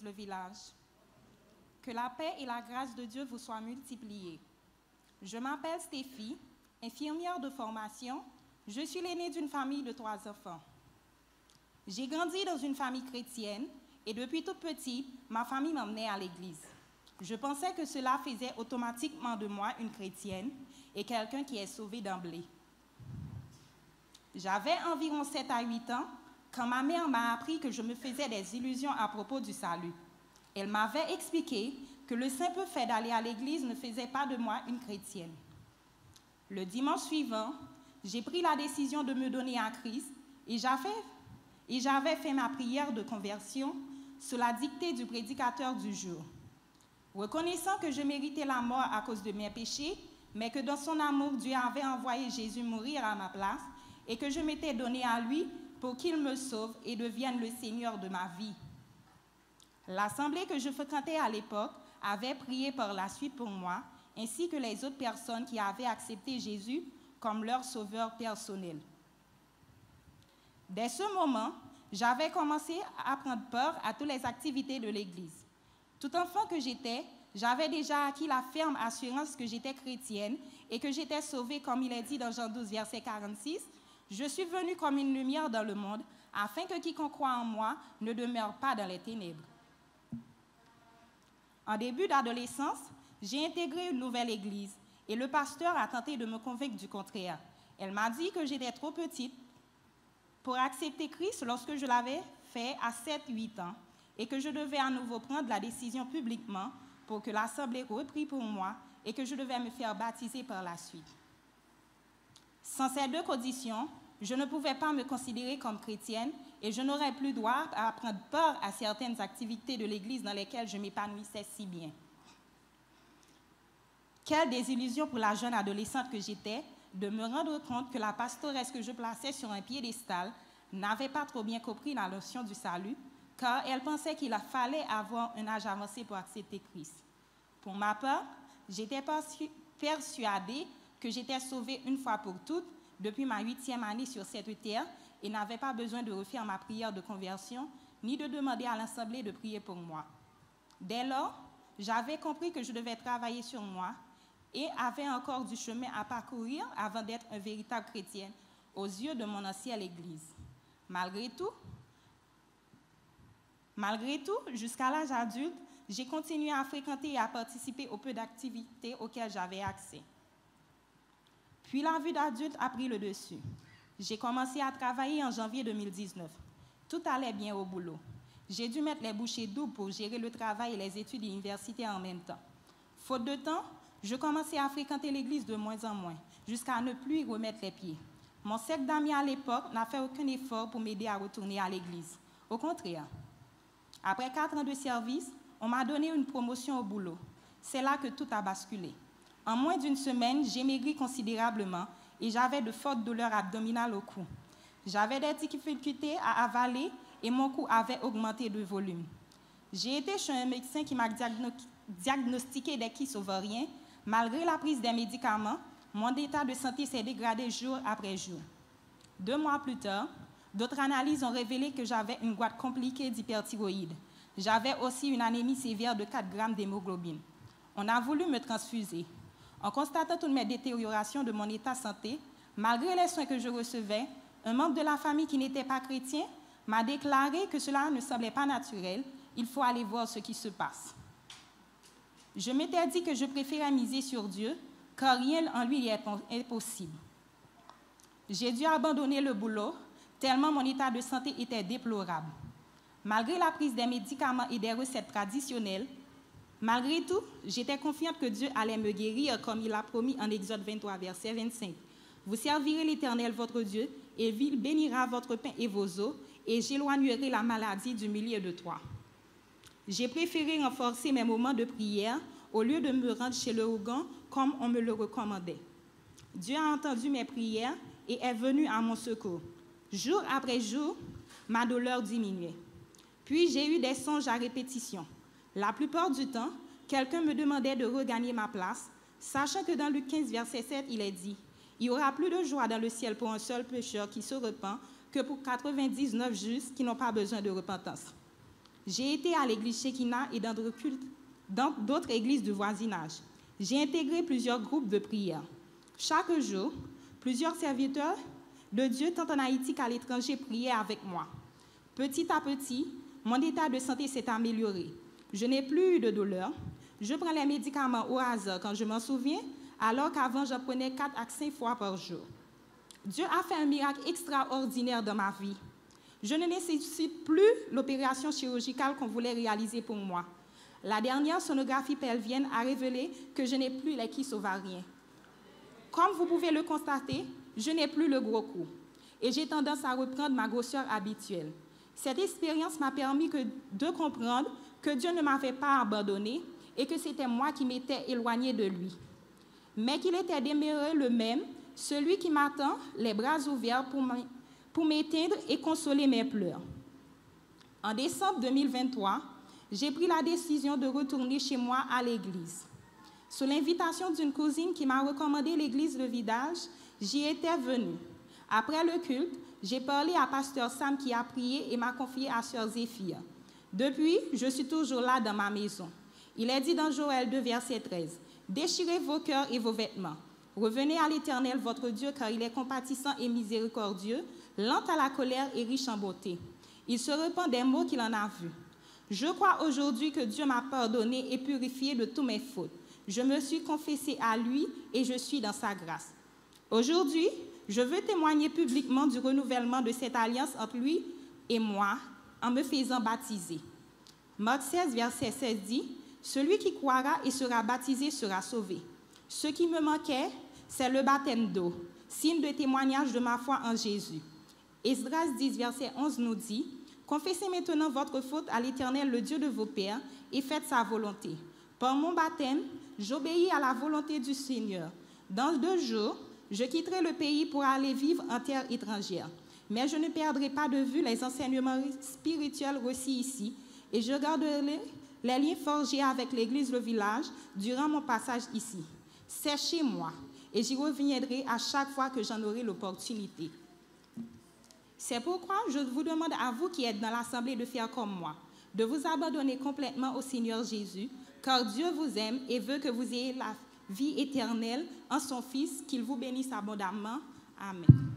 Église Le Village. Que la paix et la grâce de Dieu vous soient multipliées. Je m'appelle Stéphie, infirmière de formation. Je suis l'aînée d'une famille de 3 enfants. J'ai grandi dans une famille chrétienne et depuis toute petite, ma famille m'emmenait à l'église. Je pensais que cela faisait automatiquement de moi une chrétienne et quelqu'un qui est sauvé d'emblée. J'avais environ 7 à 8 ans quand ma mère m'a appris que je me faisais des illusions à propos du salut. Elle m'avait expliqué que le simple fait d'aller à l'église ne faisait pas de moi une chrétienne. Le dimanche suivant, j'ai pris la décision de me donner à Christ et j'avais fait ma prière de conversion sous la dictée du prédicateur du jour. Reconnaissant que je méritais la mort à cause de mes péchés, mais que dans son amour, Dieu avait envoyé Jésus mourir à ma place et que je m'étais donné à lui pour qu'il me sauve et devienne le Seigneur de ma vie. L'assemblée que je fréquentais à l'époque avait prié par la suite pour moi, ainsi que les autres personnes qui avaient accepté Jésus comme leur sauveur personnel. Dès ce moment, j'avais commencé à prendre peur à toutes les activités de l'Église. Tout enfant que j'étais, j'avais déjà acquis la ferme assurance que j'étais chrétienne et que j'étais sauvée, comme il est dit dans Jean 12, verset 46. Je suis venue comme une lumière dans le monde, afin que quiconque croit en moi ne demeure pas dans les ténèbres. En début d'adolescence, j'ai intégré une nouvelle église et le pasteur a tenté de me convaincre du contraire. Elle m'a dit que j'étais trop petite pour accepter Christ lorsque je l'avais fait à 7-8 ans et que je devais à nouveau prendre la décision publiquement pour que l'Assemblée reprie pour moi et que je devais me faire baptiser par la suite. Sans ces 2 conditions, je ne pouvais pas me considérer comme chrétienne et je n'aurais plus droit à prendre part à certaines activités de l'Église dans lesquelles je m'épanouissais si bien. Quelle désillusion pour la jeune adolescente que j'étais de me rendre compte que la pastoresse que je plaçais sur un piédestal n'avait pas trop bien compris la notion du salut, car elle pensait qu'il fallait avoir un âge avancé pour accepter Christ. Pour ma part, j'étais persuadée que j'étais sauvée une fois pour toutes depuis ma 8e année sur cette terre et n'avais pas besoin de refaire ma prière de conversion ni de demander à l'Assemblée de prier pour moi. Dès lors, j'avais compris que je devais travailler sur moi et avait encore du chemin à parcourir avant d'être un véritable chrétien aux yeux de mon ancienne Église. Malgré tout, jusqu'à l'âge adulte, j'ai continué à fréquenter et à participer aux peu d'activités auxquelles j'avais accès. Puis la vie d'adulte a pris le dessus. J'ai commencé à travailler en janvier 2019. Tout allait bien au boulot. J'ai dû mettre les bouchées doubles pour gérer le travail et les études universitaires en même temps. Faute de temps, je commençais à fréquenter l'église de moins en moins, jusqu'à ne plus y remettre les pieds. Mon cercle d'amis à l'époque n'a fait aucun effort pour m'aider à retourner à l'église. Au contraire. Après 4 ans de service, on m'a donné une promotion au boulot. C'est là que tout a basculé. En moins d'une semaine, j'ai maigri considérablement et j'avais de fortes douleurs abdominales au cou. J'avais des difficultés à avaler et mon cou avait augmenté de volume. J'ai été chez un médecin qui m'a diagnostiqué des kystes ovarien. Malgré la prise des médicaments, mon état de santé s'est dégradé jour après jour. 2 mois plus tard, d'autres analyses ont révélé que j'avais une boîte compliquée d'hyperthyroïde. J'avais aussi une anémie sévère de 4 grammes d'hémoglobine. On a voulu me transfuser. En constatant toutes mes détériorations de mon état de santé, malgré les soins que je recevais, un membre de la famille qui n'était pas chrétien m'a déclaré que cela ne semblait pas naturel. Il faut aller voir ce qui se passe. Je m'étais dit que je préférais miser sur Dieu, car rien en lui est impossible. J'ai dû abandonner le boulot, tellement mon état de santé était déplorable. Malgré la prise des médicaments et des recettes traditionnelles, malgré tout, j'étais confiante que Dieu allait me guérir comme il a promis en Exode 23, verset 25. Vous servirez l'Éternel votre Dieu, et il bénira votre pain et vos eaux, et j'éloignerai la maladie du milieu de toi. J'ai préféré renforcer mes moments de prière au lieu de me rendre chez le Ougan comme on me le recommandait. Dieu a entendu mes prières et est venu à mon secours. Jour après jour, ma douleur diminuait. Puis j'ai eu des songes à répétition. La plupart du temps, quelqu'un me demandait de regagner ma place, sachant que dans Luc 15, verset 7, il est dit « Il y aura plus de joie dans le ciel pour un seul pécheur qui se repent que pour 99 justes qui n'ont pas besoin de repentance. » J'ai été à l'église Shekinah et dans d'autres églises du voisinage. J'ai intégré plusieurs groupes de prière. Chaque jour, plusieurs serviteurs de Dieu, tant en Haïti qu'à l'étranger, priaient avec moi. Petit à petit, mon état de santé s'est amélioré. Je n'ai plus eu de douleur. Je prends les médicaments au hasard quand je m'en souviens, alors qu'avant, j'en prenais 4 à 5 fois par jour. Dieu a fait un miracle extraordinaire dans ma vie. Je ne nécessite plus l'opération chirurgicale qu'on voulait réaliser pour moi. La dernière sonographie pelvienne a révélé que je n'ai plus les kystes ovariens. Comme vous pouvez le constater, je n'ai plus le gros cou et j'ai tendance à reprendre ma grosseur habituelle. Cette expérience m'a permis de comprendre que Dieu ne m'avait pas abandonné et que c'était moi qui m'étais éloignée de lui. Mais qu'il était demeuré le même, celui qui m'attend, les bras ouverts pour m'éteindre et consoler mes pleurs. En décembre 2023, j'ai pris la décision de retourner chez moi à l'église. Sous l'invitation d'une cousine qui m'a recommandé l'église Le Vidage, j'y étais venue. Après le culte, j'ai parlé à pasteur Sam qui a prié et m'a confié à sœur Zéphir. Depuis, je suis toujours là dans ma maison. Il est dit dans Joël 2, verset 13, « Déchirez vos cœurs et vos vêtements. Revenez à l'Éternel, votre Dieu, car il est compatissant et miséricordieux, lent à la colère et riche en beauté. Il se repent des maux qu'il en a vus. Je crois aujourd'hui que Dieu m'a pardonné et purifié de tous mes fautes. Je me suis confessée à lui et je suis dans sa grâce. Aujourd'hui, je veux témoigner publiquement du renouvellement de cette alliance entre lui et moi en me faisant baptiser. Marc 16, verset 16 dit, « Celui qui croira et sera baptisé sera sauvé. » Ce qui me manquait, c'est le baptême d'eau, signe de témoignage de ma foi en Jésus. Esdras 10, verset 11 nous dit, « Confessez maintenant votre faute à l'Éternel, le Dieu de vos pères, et faites sa volonté. Par mon baptême, j'obéis à la volonté du Seigneur. Dans 2 jours, je quitterai le pays pour aller vivre en terre étrangère. Mais je ne perdrai pas de vue les enseignements spirituels reçus ici, et je garderai les liens forgés avec l'Église Le Village durant mon passage ici. C'est chez moi, et j'y reviendrai à chaque fois que j'en aurai l'opportunité. C'est pourquoi je vous demande à vous qui êtes dans l'Assemblée de faire comme moi, de vous abandonner complètement au Seigneur Jésus, car Dieu vous aime et veut que vous ayez la vie éternelle en son Fils, qu'il vous bénisse abondamment. Amen.